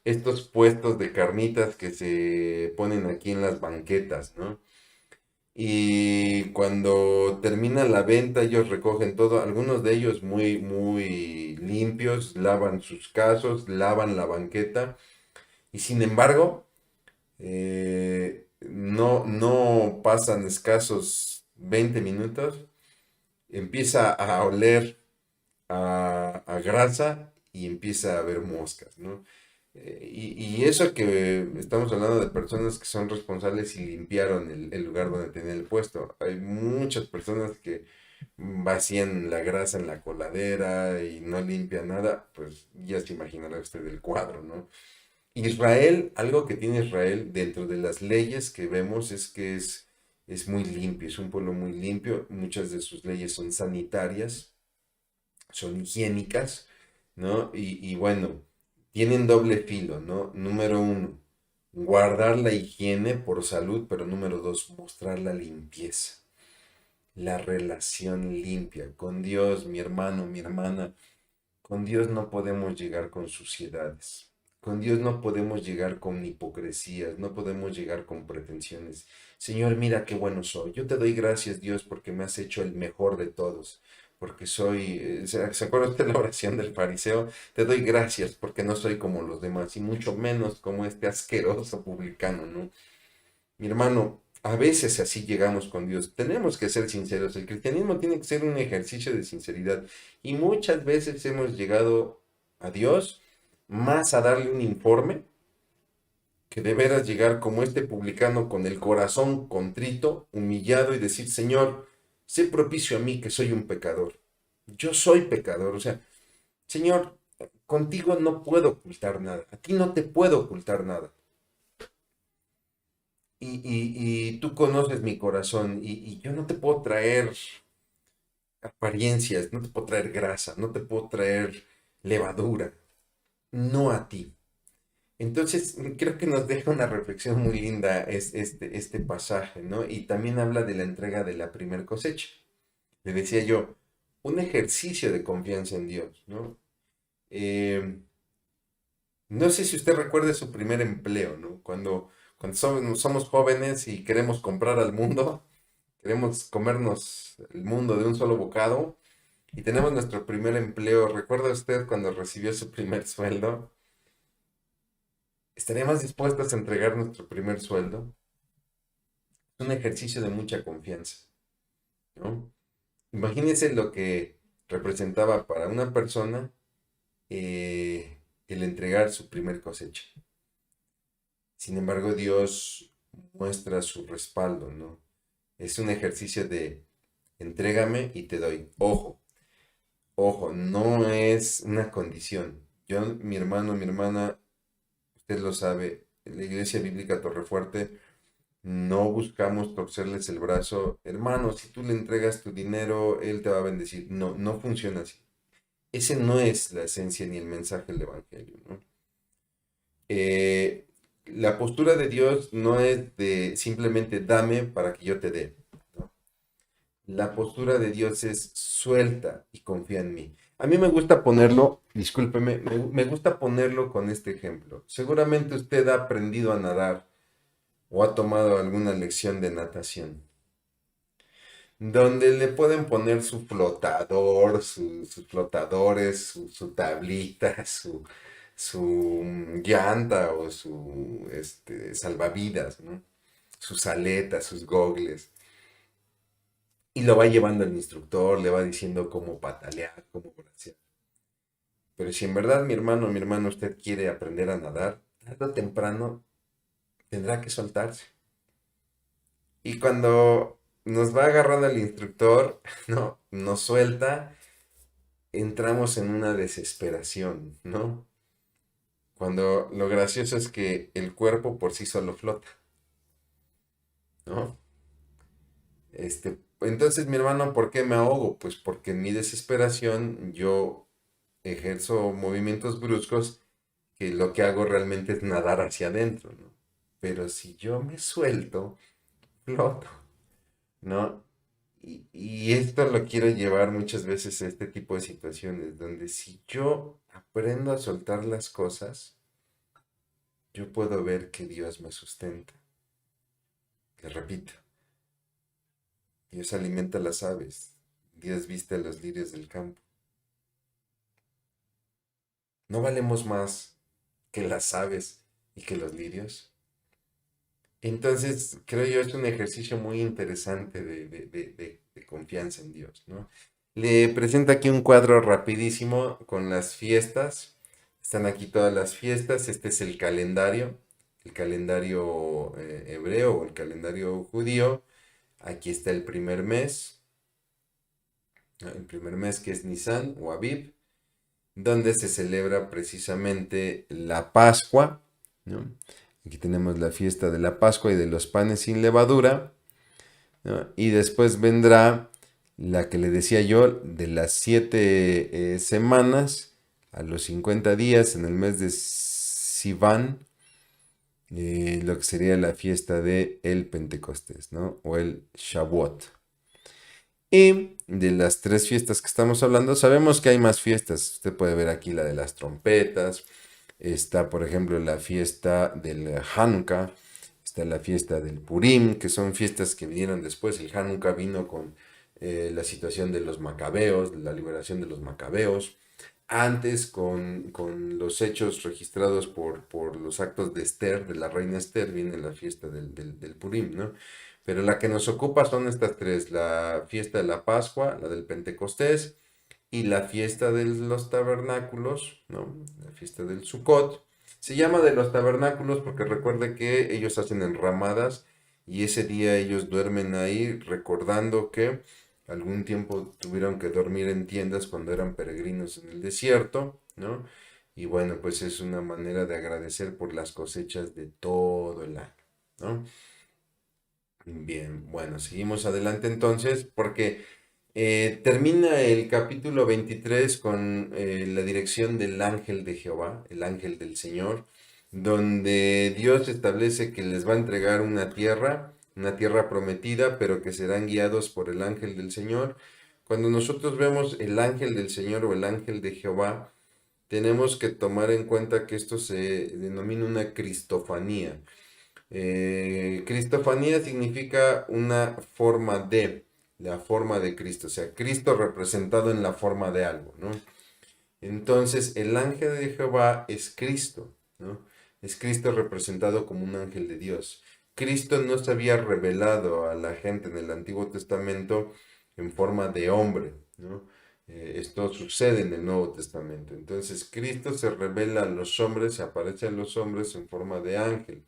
estos puestos de carnitas que se ponen aquí en las banquetas, ¿no? Y cuando termina la venta, ellos recogen todo, algunos de ellos muy, muy limpios, lavan sus casos, lavan la banqueta, y sin embargo, no pasan escasos 20 minutos, empieza a oler a grasa y empieza a haber moscas, ¿no? Y eso que estamos hablando de personas que son responsables y limpiaron el lugar donde tenían el puesto. Hay muchas personas que vacían la grasa en la coladera y no limpian nada, pues ya se imaginará usted el cuadro, ¿no? Israel, algo que tiene Israel dentro de las leyes que vemos es que es muy limpio, es un pueblo muy limpio, muchas de sus leyes son sanitarias, son higiénicas, ¿no? Y bueno, tienen doble filo, ¿no? Número uno, guardar la higiene por salud, pero número dos, mostrar la limpieza, la relación limpia con Dios, mi hermano, mi hermana. Con Dios no podemos llegar con suciedades. Con Dios no podemos llegar con hipocresías, no podemos llegar con pretensiones. Señor, mira qué bueno soy. Yo te doy gracias, Dios, porque me has hecho el mejor de todos. Porque soy, ¿se acuerda usted la oración del fariseo? Te doy gracias porque no soy como los demás y mucho menos como este asqueroso publicano, ¿no? Mi hermano, a veces así llegamos con Dios. Tenemos que ser sinceros. El cristianismo tiene que ser un ejercicio de sinceridad. Y muchas veces hemos llegado a Dios más a darle un informe que de veras llegar como este publicano con el corazón contrito, humillado y decir, Señor, sé propicio a mí que soy un pecador. Yo soy pecador. O sea, Señor, contigo no puedo ocultar nada. A ti no te puedo ocultar nada. Y tú conoces mi corazón y yo no te puedo traer apariencias, no te puedo traer grasa, no te puedo traer levadura, no a ti. Entonces, creo que nos deja una reflexión muy linda este pasaje, ¿no? Y también habla de la entrega de la primer cosecha. Le decía yo, un ejercicio de confianza en Dios, ¿no? Eh, no sé si usted recuerda su primer empleo, ¿no? Cuando somos jóvenes y queremos comprar al mundo. Queremos comernos el mundo de un solo bocado y tenemos nuestro primer empleo. ¿Recuerda usted cuando recibió su primer sueldo? ¿Estaríamos dispuestos a entregar nuestro primer sueldo? Es un ejercicio de mucha confianza, ¿no? Imagínese lo que representaba para una persona el entregar su primer cosecha. Sin embargo, Dios muestra su respaldo, ¿no? Es un ejercicio de entrégame y te doy. Ojo, ojo, no es una condición. Yo, mi hermano, mi hermana, usted lo sabe, en la Iglesia Bíblica Torrefuerte no buscamos torcerles el brazo. Hermano, si tú le entregas tu dinero, Él te va a bendecir. No, no funciona así. Ese no es la esencia ni el mensaje del Evangelio, ¿no? La postura de Dios no es de simplemente dame para que yo te dé, ¿no? La postura de Dios es suelta y confía en mí. A mí me gusta ponerlo, discúlpeme, me gusta ponerlo con este ejemplo. Seguramente usted ha aprendido a nadar o ha tomado alguna lección de natación. donde le pueden poner su flotador, sus flotadores, su tablita, su llanta o su salvavidas, ¿no? Sus aletas, sus gogles. Y lo va llevando el instructor, le va diciendo cómo patalear, cómo bracear. Pero si en verdad mi hermano, usted quiere aprender a nadar, tarde o temprano tendrá que soltarse. Y cuando nos va agarrando el instructor, ¿no? Nos suelta, entramos en una desesperación, ¿no? Cuando lo gracioso es que el cuerpo por sí solo flota, ¿no? Entonces, mi hermano, ¿por qué me ahogo? Pues porque en mi desesperación yo ejerzo movimientos bruscos que lo que hago realmente es nadar hacia adentro, ¿no? Pero si yo me suelto, floto, ¿no? Y esto lo quiero llevar muchas veces a este tipo de situaciones, donde si yo aprendo a soltar las cosas, yo puedo ver que Dios me sustenta. Le repito, Dios alimenta a las aves, Dios viste a los lirios del campo. ¿No valemos más que las aves y que los lirios? Entonces, creo yo es un ejercicio muy interesante de confianza en Dios, ¿no? Le presento aquí un cuadro rapidísimo con las fiestas. Están aquí todas las fiestas. Este es el calendario hebreo o el calendario judío. Aquí está el primer mes, ¿no? El primer mes que es Nisan o Aviv, donde se celebra precisamente la Pascua, ¿no? Aquí tenemos la fiesta de la Pascua y de los panes sin levadura, ¿no? Y después vendrá la que le decía yo, de las 7 semanas a los 50 días en el mes de Sivan, lo que sería la fiesta de el Pentecostés, ¿no? O el Shavuot. Y de las 3 fiestas que estamos hablando, sabemos que hay más fiestas. Usted puede ver aquí la de las trompetas. Está, por ejemplo, la fiesta del Hanukkah. Está la fiesta del Purim, que son fiestas que vinieron después. El Hanukkah vino con la situación de los macabeos, la liberación de los macabeos. Antes, con los hechos registrados por los actos de Esther, de la reina Esther, viene la fiesta del Purim, ¿no? Pero la que nos ocupa son estas 3, la fiesta de la Pascua, la del Pentecostés y la fiesta de los tabernáculos, ¿no? La fiesta del Sukkot. Se llama de los tabernáculos porque recuerde que ellos hacen enramadas y ese día ellos duermen ahí recordando que algún tiempo tuvieron que dormir en tiendas cuando eran peregrinos en el desierto, ¿no? Y bueno, pues es una manera de agradecer por las cosechas de todo el año, ¿no? Bien, bueno, seguimos adelante entonces porque termina el capítulo 23 con la dirección del ángel de Jehová, el ángel del Señor, donde Dios establece que les va a entregar una tierra prometida, pero que serán guiados por el ángel del Señor. Cuando nosotros vemos el ángel del Señor o el ángel de Jehová, tenemos que tomar en cuenta que esto se denomina una cristofanía. Cristofanía significa una forma de, la forma de Cristo, o sea, Cristo representado en la forma de algo, ¿no? Entonces, el ángel de Jehová es Cristo, ¿no? Es Cristo representado como un ángel de Dios. Cristo no se había revelado a la gente en el Antiguo Testamento en forma de hombre, ¿no? Esto sucede en el Nuevo Testamento. Entonces, Cristo se revela a los hombres, se aparece a los hombres en forma de ángel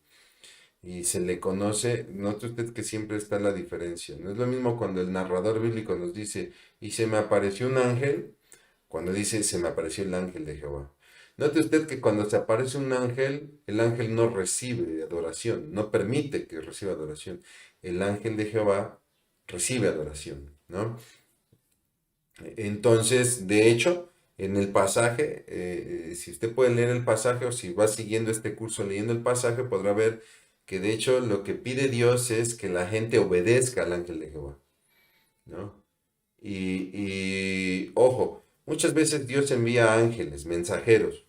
y se le conoce, note usted que siempre está la diferencia. No es lo mismo cuando el narrador bíblico nos dice, y se me apareció un ángel, cuando dice, se me apareció el ángel de Jehová. Note usted que cuando se aparece un ángel, el ángel no recibe adoración, no permite que reciba adoración. El ángel de Jehová recibe adoración, ¿no? Entonces, de hecho, en el pasaje, si usted puede leer el pasaje o si va siguiendo este curso leyendo el pasaje, podrá ver que de hecho lo que pide Dios es que la gente obedezca al ángel de Jehová, ¿no? Ojo, muchas veces Dios envía ángeles, mensajeros,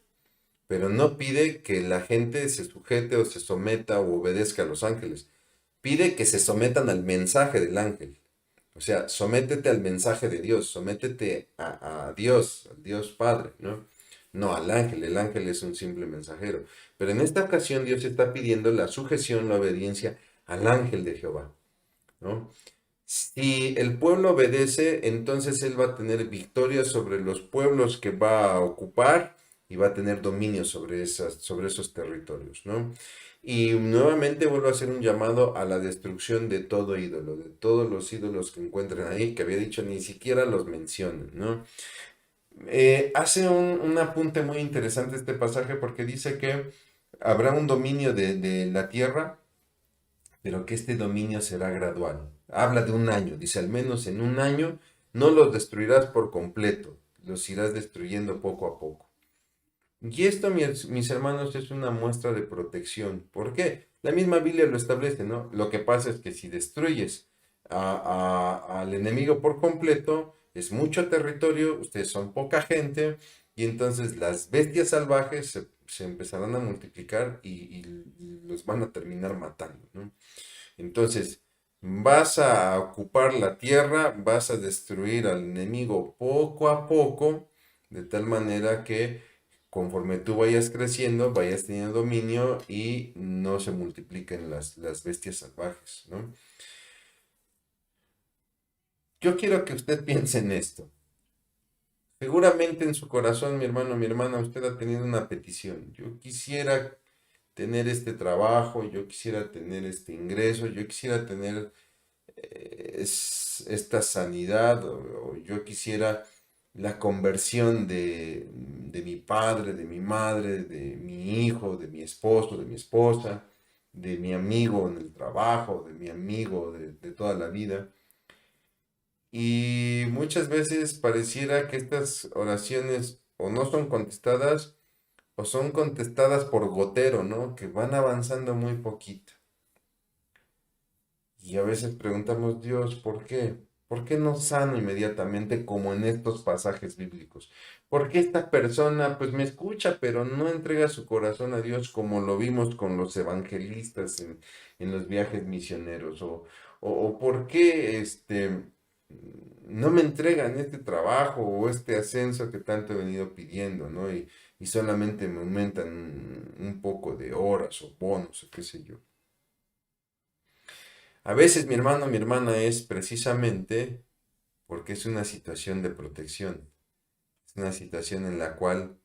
pero no pide que la gente se sujete o se someta o obedezca a los ángeles. Pide que se sometan al mensaje del ángel. O sea, sométete al mensaje de Dios, sométete a Dios, al Dios Padre, ¿no? No al ángel, el ángel es un simple mensajero. Pero en esta ocasión Dios está pidiendo la sujeción, la obediencia al ángel de Jehová, ¿no? Si el pueblo obedece, entonces él va a tener victoria sobre los pueblos que va a ocupar y va a tener dominio sobre esos territorios, ¿no? Y nuevamente vuelvo a hacer un llamado a la destrucción de todo ídolo, de todos los ídolos que encuentren ahí, que había dicho ni siquiera los mencionen, ¿no? Hace un apunte muy interesante este pasaje porque dice que habrá un dominio de la tierra, pero que este dominio será gradual. Habla de un año, dice al menos en un año no los destruirás por completo, los irás destruyendo poco a poco. Y esto, mis hermanos, es una muestra de protección. ¿Por qué? La misma Biblia lo establece, ¿no? Lo que pasa es que si destruyes al enemigo por completo, es mucho territorio, ustedes son poca gente, y entonces las bestias salvajes se empezarán a multiplicar y los van a terminar matando, ¿no? Entonces, vas a ocupar la tierra, vas a destruir al enemigo poco a poco, de tal manera que conforme tú vayas creciendo, vayas teniendo dominio y no se multipliquen las bestias salvajes, ¿no? Yo quiero que usted piense en esto. Seguramente en su corazón, mi hermano, mi hermana, usted ha tenido una petición. Yo quisiera tener este trabajo, yo quisiera tener este ingreso, yo quisiera tener esta sanidad, o yo quisiera la conversión de mi padre, de mi madre, de mi hijo, de mi esposo, de mi esposa, de mi amigo en el trabajo, de mi amigo de toda la vida. Y muchas veces pareciera que estas oraciones o no son contestadas o son contestadas por gotero, ¿no? Que van avanzando muy poquito. Y a veces preguntamos, Dios, ¿por qué? ¿Por qué no sano inmediatamente como en estos pasajes bíblicos? ¿Por qué esta persona pues me escucha pero no entrega su corazón a Dios como lo vimos con los evangelistas en los viajes misioneros? ¿O por qué no me entregan este trabajo o este ascenso que tanto he venido pidiendo, ¿no? Y solamente me aumentan un poco de horas o bonos o qué sé yo. A veces mi hermano, mi hermana es precisamente porque es una situación de protección. Es una situación en la cual,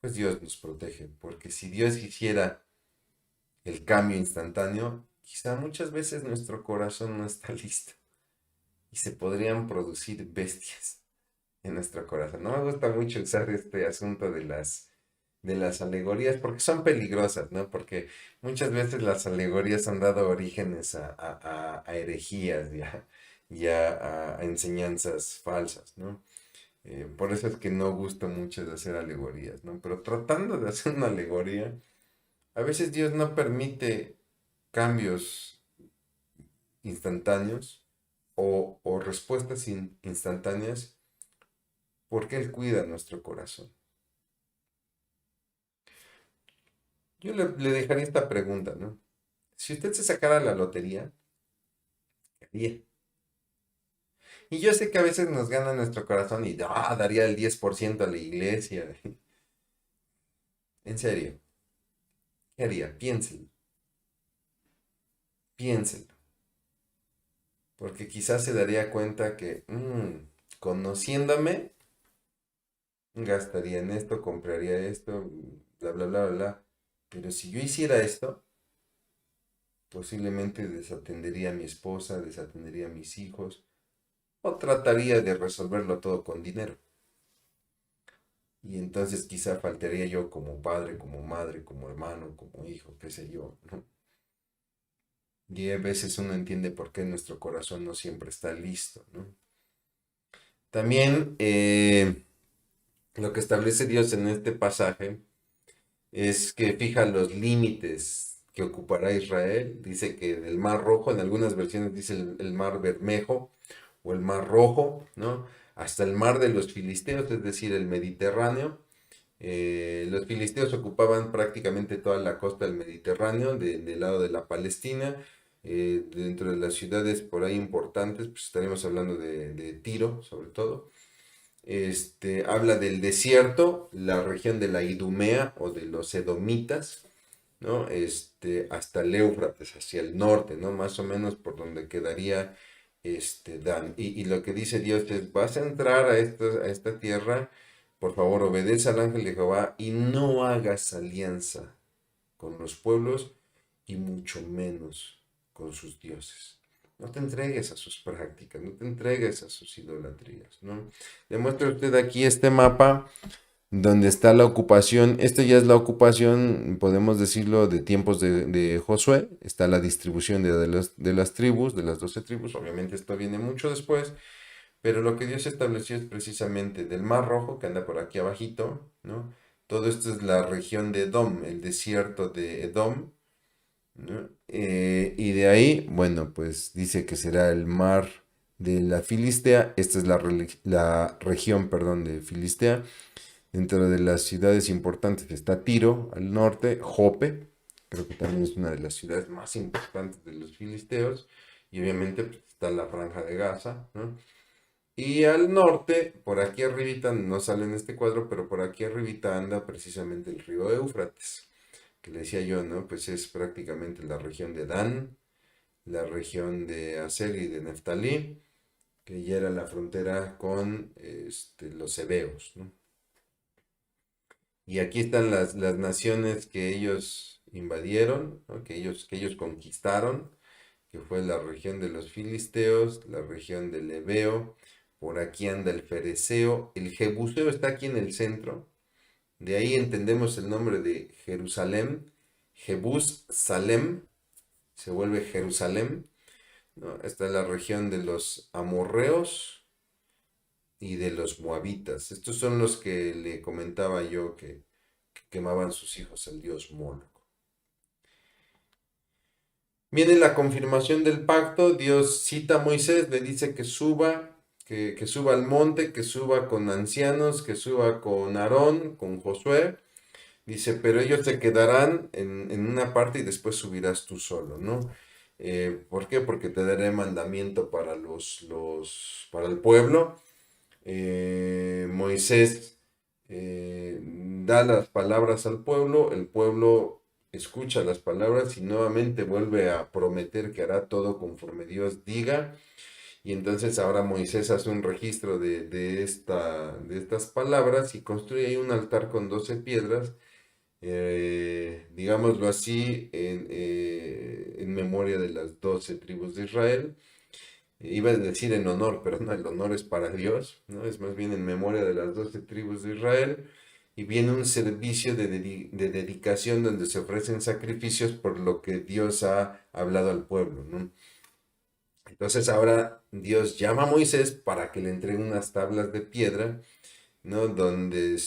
pues Dios nos protege. Porque si Dios hiciera el cambio instantáneo, quizá muchas veces nuestro corazón no está listo. Y se podrían producir bestias en nuestro corazón. No me gusta mucho usar este asunto de las alegorías porque son peligrosas, ¿no? Porque muchas veces las alegorías han dado orígenes a herejías y a enseñanzas falsas, ¿no? Por eso es que no gusto mucho de hacer alegorías, ¿no? Pero tratando de hacer una alegoría, a veces Dios no permite cambios instantáneos o respuestas instantáneas porque Él cuida nuestro corazón. Yo le dejaría esta pregunta, ¿no? Si usted se sacara la lotería, ¿qué haría? Y yo sé que a veces nos gana nuestro corazón y daría el 10% a la iglesia. En serio, ¿qué haría? Piénselo, piénselo. Porque quizás se daría cuenta que, conociéndome, gastaría en esto, compraría esto, bla, bla, bla, bla. Pero si yo hiciera esto, posiblemente desatendería a mi esposa, desatendería a mis hijos, o trataría de resolverlo todo con dinero. Y entonces quizá faltaría yo como padre, como madre, como hermano, como hijo, qué sé yo, ¿no? Y a veces uno entiende por qué nuestro corazón no siempre está listo, ¿no? También lo que establece Dios en este pasaje es que fija los límites que ocupará Israel. Dice que del Mar Rojo, en algunas versiones dice el Mar Bermejo o el Mar Rojo, ¿no? Hasta el Mar de los Filisteos, es decir, el Mediterráneo. Los filisteos ocupaban prácticamente toda la costa del Mediterráneo, del lado de la Palestina. dentro de las ciudades por ahí importantes, pues estaríamos hablando de Tiro, sobre todo. Habla del desierto, la región de la Idumea o de los Edomitas, ¿no? Hasta el Éufrates, hacia el norte, ¿no? Más o menos por donde quedaría Dan. Y lo que dice Dios es, vas a entrar a esta tierra, por favor, obedece al ángel de Jehová y no hagas alianza con los pueblos y mucho menos con sus dioses. No te entregues a sus prácticas, no te entregues a sus idolatrías, ¿no? Demuestra usted aquí este mapa donde está la ocupación. Esta ya es la ocupación, podemos decirlo, de tiempos de Josué. Está la distribución de las tribus, de las 12 tribus. Obviamente esto viene mucho después, pero lo que Dios estableció es precisamente del Mar Rojo, que anda por aquí abajito, ¿no? Todo esto es la región de Edom, el desierto de Edom, ¿no? Y de ahí, bueno, pues dice que será el mar de la Filistea. Esta es la región, perdón, de Filistea. Dentro de las ciudades importantes está Tiro, al norte, Jope, creo que también es una de las ciudades más importantes de los filisteos, y obviamente pues, está la Franja de Gaza, ¿no? Y al norte, por aquí arribita, no sale en este cuadro, pero por aquí arribita anda precisamente el río Éufrates, que le decía yo, ¿no? Pues es prácticamente la región de Dan, la región de Aser y de Neftalí, que ya era la frontera con los hebeos, ¿no? Y aquí están las naciones que ellos invadieron, ¿no? Que ellos conquistaron, que fue la región de los filisteos, la región del Ebeo, por aquí anda el Fereceo, el Jebuseo está aquí en el centro, de ahí entendemos el nombre de Jerusalén, Jebus Salem, se vuelve Jerusalén, ¿no? Esta es la región de los amorreos y de los moabitas. Estos son los que le comentaba yo que quemaban sus hijos al dios Moloch. Viene la confirmación del pacto, Dios cita a Moisés, le dice que suba, que suba al monte, que suba con ancianos, que suba con Aarón, con Josué. Dice, pero ellos se quedarán en una parte y después subirás tú solo, ¿no? ¿Por qué? Porque te daré mandamiento para para el pueblo. Moisés da las palabras al pueblo, el pueblo escucha las palabras y nuevamente vuelve a prometer que hará todo conforme Dios diga. Y entonces ahora Moisés hace un registro de estas palabras y construye ahí un altar con 12 piedras, digámoslo así, en memoria de las 12 tribus de Israel. Iba a decir en honor, pero no, el honor es para Dios, ¿no? Es más bien en memoria de las 12 tribus de Israel. Y viene un servicio de dedicación donde se ofrecen sacrificios por lo que Dios ha hablado al pueblo, ¿no? Entonces ahora Dios llama a Moisés para que le entregue unas tablas de piedra, ¿no? Donde,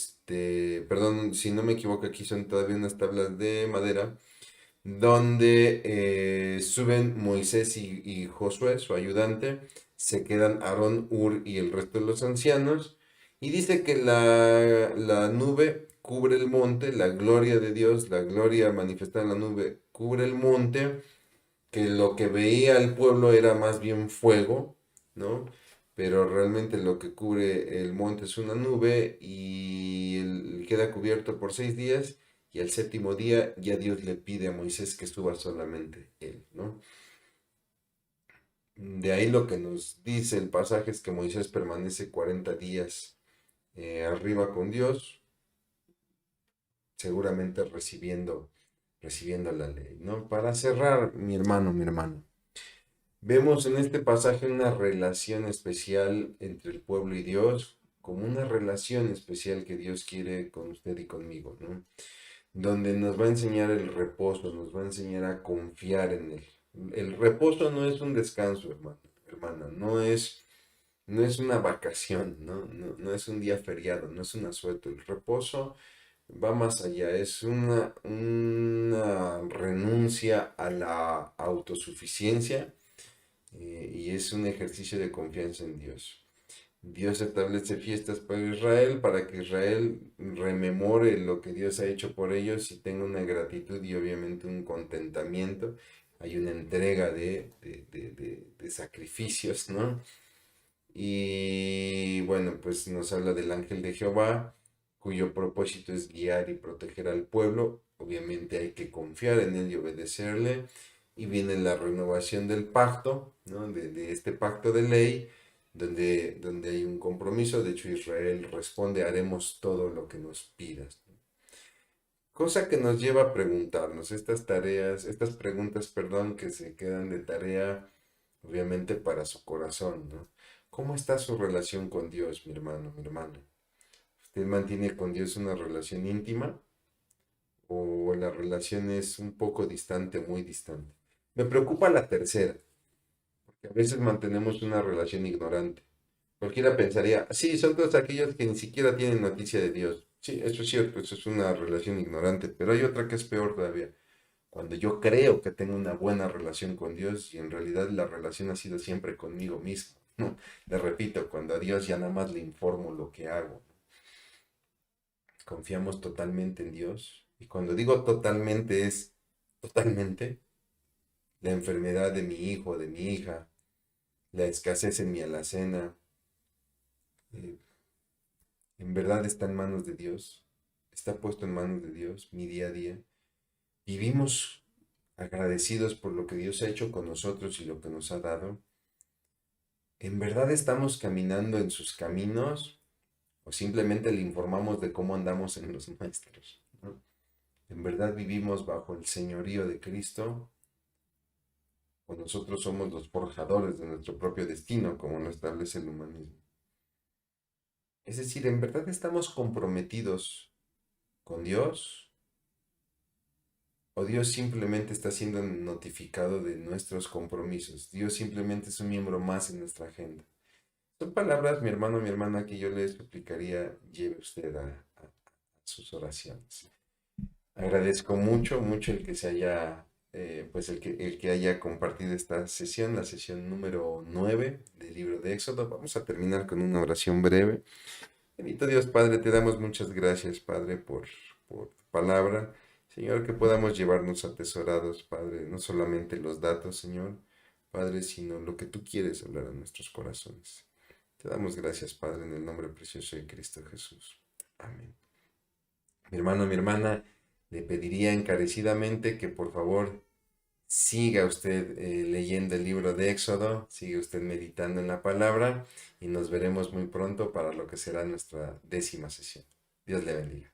perdón, si no me equivoco, aquí son todavía unas tablas de madera donde suben Moisés y Josué, su ayudante, se quedan Aarón, Hur y el resto de los ancianos, y dice que la nube cubre el monte, la gloria de Dios, la gloria manifestada en la nube cubre el monte, que lo que veía el pueblo era más bien fuego, ¿no? Pero realmente lo que cubre el monte es una nube y queda cubierto por 6 días y al séptimo día ya Dios le pide a Moisés que suba solamente él, ¿no? De ahí lo que nos dice el pasaje es que Moisés permanece 40 días arriba con Dios, seguramente recibiendo la ley, ¿no? Para cerrar, mi hermano. Vemos en este pasaje una relación especial entre el pueblo y Dios, como una relación especial que Dios quiere con usted y conmigo, ¿no? Donde nos va a enseñar el reposo, nos va a enseñar a confiar en Él. El reposo no es un descanso, hermano, hermana, no es una vacación, ¿no? No es un día feriado, no es un asueto. El reposo va más allá, es una renuncia a la autosuficiencia, y es un ejercicio de confianza en Dios. Dios establece fiestas para Israel para que Israel rememore lo que Dios ha hecho por ellos y tenga una gratitud y obviamente un contentamiento hay una entrega de sacrificios, ¿no? Y bueno, pues nos habla del ángel de Jehová, cuyo propósito es guiar y proteger al pueblo. Obviamente hay que confiar en él y obedecerle. Y viene la renovación del pacto, ¿no? De este pacto de ley, donde hay un compromiso. De hecho, Israel responde, haremos todo lo que nos pidas. Cosa que nos lleva a preguntarnos estas tareas, estas preguntas, perdón, que se quedan de tarea, obviamente, para su corazón, ¿no? ¿Cómo está su relación con Dios, mi hermano, mi hermana? ¿Usted mantiene con Dios una relación íntima o la relación es un poco distante, muy distante? Me preocupa la tercera, porque a veces mantenemos una relación ignorante. Cualquiera pensaría, sí, son todos aquellos que ni siquiera tienen noticia de Dios. Sí, eso es cierto, eso es una relación ignorante, pero hay otra que es peor todavía. Cuando yo creo que tengo una buena relación con Dios y en realidad la relación ha sido siempre conmigo mismo, ¿no? Le repito, cuando a Dios ya nada más le informo lo que hago. Confiamos totalmente en Dios. Y cuando digo totalmente es totalmente la enfermedad de mi hijo, de mi hija, la escasez en mi alacena, eh, en verdad está en manos de Dios, está puesto en manos de Dios mi día a día. Vivimos agradecidos por lo que Dios ha hecho con nosotros y lo que nos ha dado. ¿En verdad estamos caminando en sus caminos o simplemente le informamos de cómo andamos en los nuestros, ¿no? ¿En verdad vivimos bajo el señorío de Cristo o nosotros somos los forjadores de nuestro propio destino, como lo establece el humanismo? Es decir, ¿en verdad estamos comprometidos con Dios o Dios simplemente está siendo notificado de nuestros compromisos? Dios simplemente es un miembro más en nuestra agenda. Son palabras, mi hermano, mi hermana, que yo les suplicaría lleve usted a sus oraciones. Agradezco mucho, mucho el que se haya, pues el que haya compartido esta sesión, la sesión número 9 del libro de Éxodo. Vamos a terminar con una oración breve. Bendito Dios, Padre, te damos muchas gracias, Padre, por tu palabra. Señor, que podamos llevarnos atesorados, Padre, no solamente los datos, Señor, Padre, sino lo que tú quieres hablar a nuestros corazones. Te damos gracias, Padre, en el nombre precioso de Cristo Jesús. Amén. Mi hermano, mi hermana, le pediría encarecidamente que por favor siga usted leyendo el libro de Éxodo, siga usted meditando en la palabra y nos veremos muy pronto para lo que será nuestra 10ª sesión. Dios le bendiga.